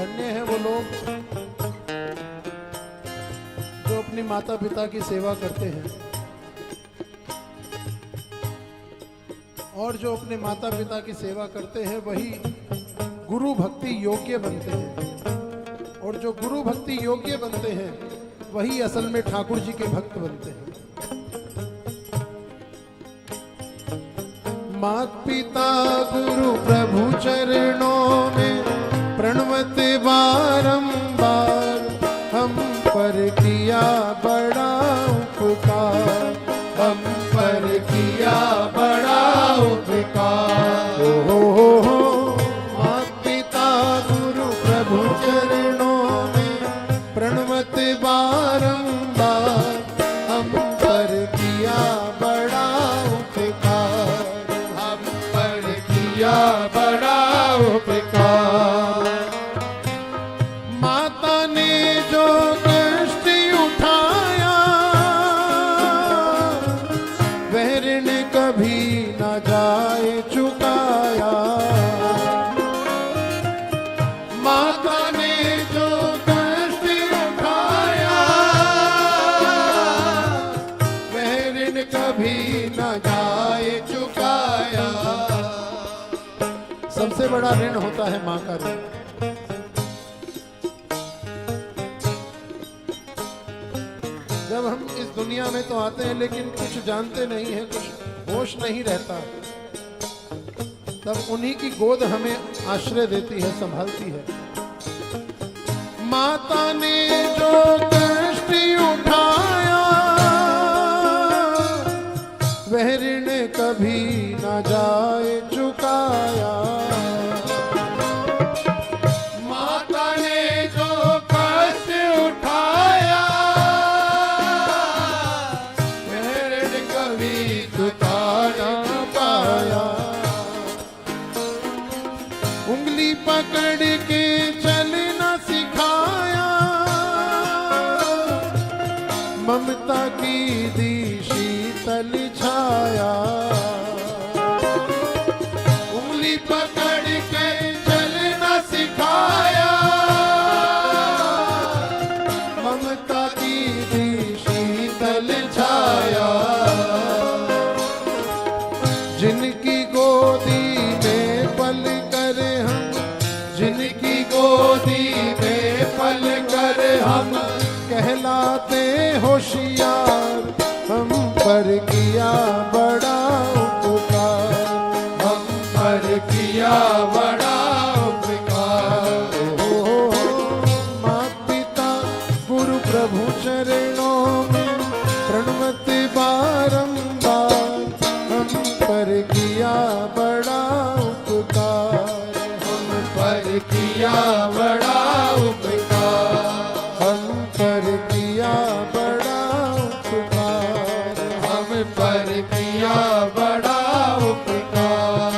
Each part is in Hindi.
धन्य है वो लोग जो अपने माता पिता की सेवा करते हैं और जो अपने माता पिता की सेवा करते हैं वही गुरु भक्ति योग्य बनते हैं और जो गुरु भक्ति योग्य बनते हैं वही असल में ठाकुर जी के भक्त बनते हैं। मात पिता गुरु प्रभु चरणों में प्रणवत बारंबार, हम पर किया बड़ा उपकार, हम पर किया बड़ा उपकार। हो मात पिता गुरु प्रभु चरणों में प्रणवत बारंबार, हम पर किया बड़ा उपकार, हम पर किया बड़ा उपकार। माता ने जो कष्ट उठाया वह ऋण कभी न जाए चुकाया। माता ने जो कष्ट उठाया वह ऋण कभी न जाए चुकाया। सबसे बड़ा ऋण होता है माँ का ऋण। जब हम इस दुनिया में तो आते हैं लेकिन कुछ जानते नहीं है, कुछ होश नहीं रहता, तब उन्हीं की गोद हमें आश्रय देती है, संभालती है। माता ने जो कष्ट उठाया वह ऋण कभी न जाए चुकाया। माता ने जो कष्ट उठाया वह ऋण कभी चुका न पाया। उंगली पकड़ के चलना सिखाया, ममता की दी शीतल छाया। उंगली पकड़ के चलना सिखाया, ममता की दी शीतल छाया। जिनकी गोदी में पल कर हम, जिनकी गोदी में पल कर हम कहलाते होशियार, हम पर किया बड़ा उपकार, हम पर किया बड़ा उपकार। माता पिता गुरु प्रभु चरणों में प्रणवत बारंबार, हम पर किया बड़ा उपकार, हम पर किया बड़ा उपकार, हम पर किया बड़ा उपकार, हम पर किया बड़ा उपकार।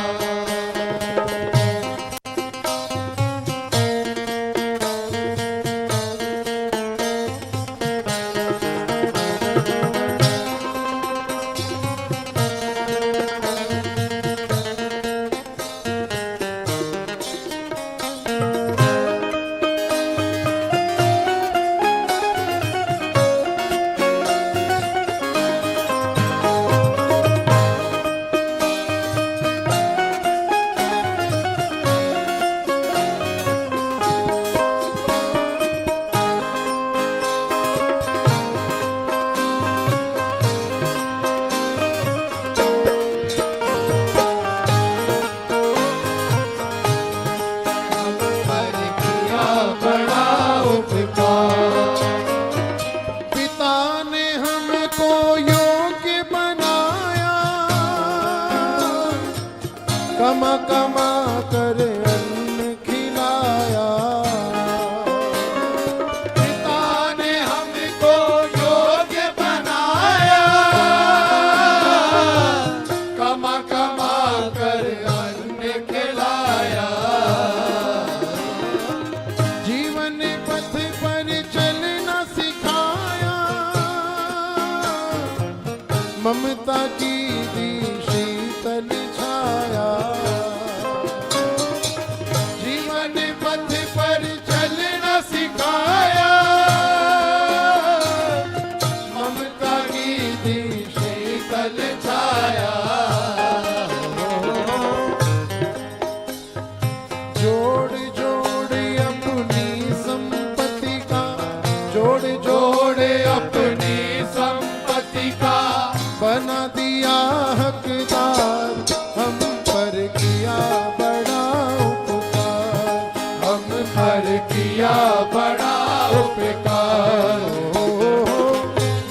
पर किया बड़ा उपकार।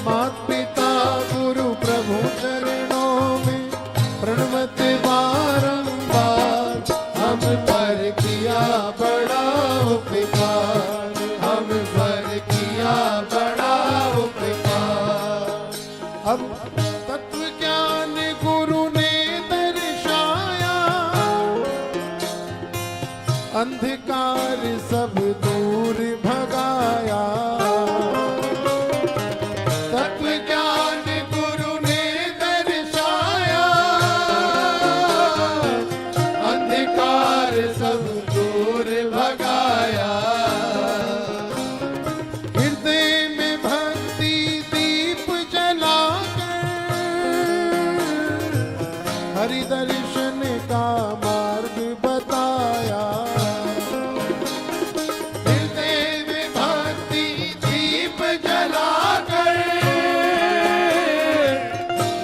माता पिता गुरु प्रभु चरणों में प्रणमत बारंबार, हम पर किया बड़ा उपकार, हम पर किया बड़ा उपकार। अब तत्व ज्ञान गुरु ने दर्शाया, अंधकार सब दूर भगाया। तत्व ज्ञान गुरु ने दर्शाया, अंधकार सब दूर भगाया। हृदय में भक्ति दीप जलाकर हरि दर्शन का मार्ग बताया। हृदय में भक्ति दीप जलाकर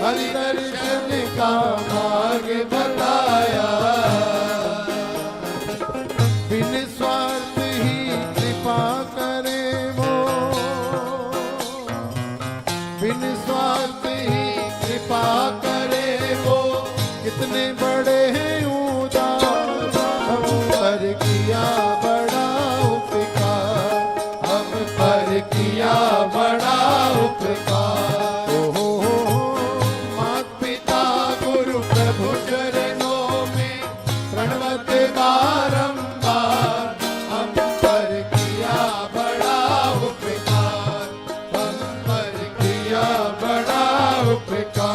हरि दर्शन का मार्ग बताया। बिन स्वार्थ ही कृपा करे वो, बिन स्वार्थ ही कृपा करे वो, कितने बड़े हैं उदार। हम पर किया बड़ा उपकार, हम पर किया बड़ा उपकार। हो माता पिता गुरु प्रभु चरणों में प्रणवत बारंबार, हम पर किया बड़ा उपकार, हम पर किया बड़ा उपकार।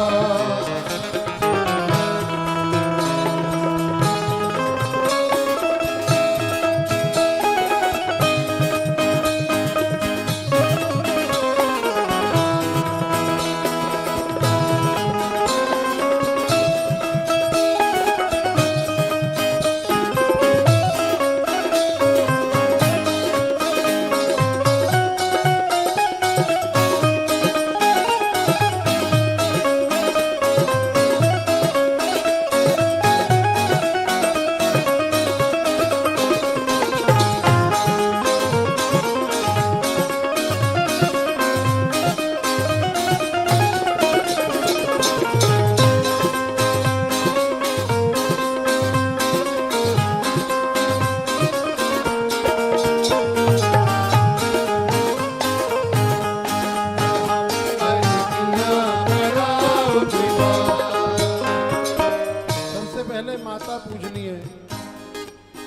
सबसे पहले माता पूजनी है,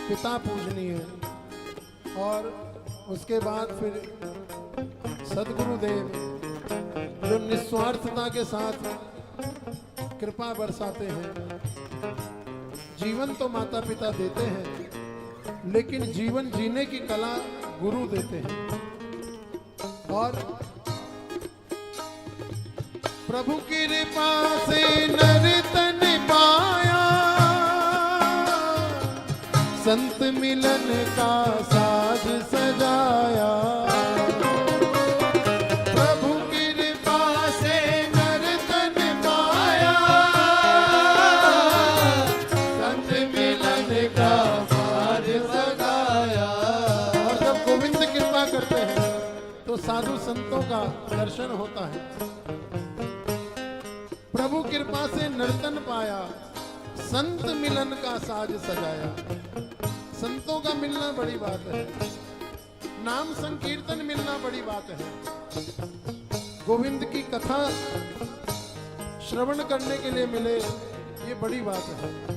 पिता पूजनी है, और उसके बाद फिर सदगुरुदेव जो निस्वार्थता के साथ कृपा बरसाते हैं। जीवन तो माता पिता देते हैं, लेकिन जीवन जीने की कला गुरु देते हैं। और प्रभु की कृपा से नर तन पाया, संत मिलन का साज सजाया। प्रभु की कृपा से नर तन पाया, संत मिलन का साज सजाया। और जब गोविंद कृपा करते हैं तो साधु संतों का दर्शन होता है। प्रभु कृपा से नर्तन पाया, संत मिलन का साज सजाया। संतों का मिलना बड़ी बात है, नाम संकीर्तन मिलना बड़ी बात है। गोविंद की कथा श्रवण करने के लिए मिले, ये बड़ी बात है।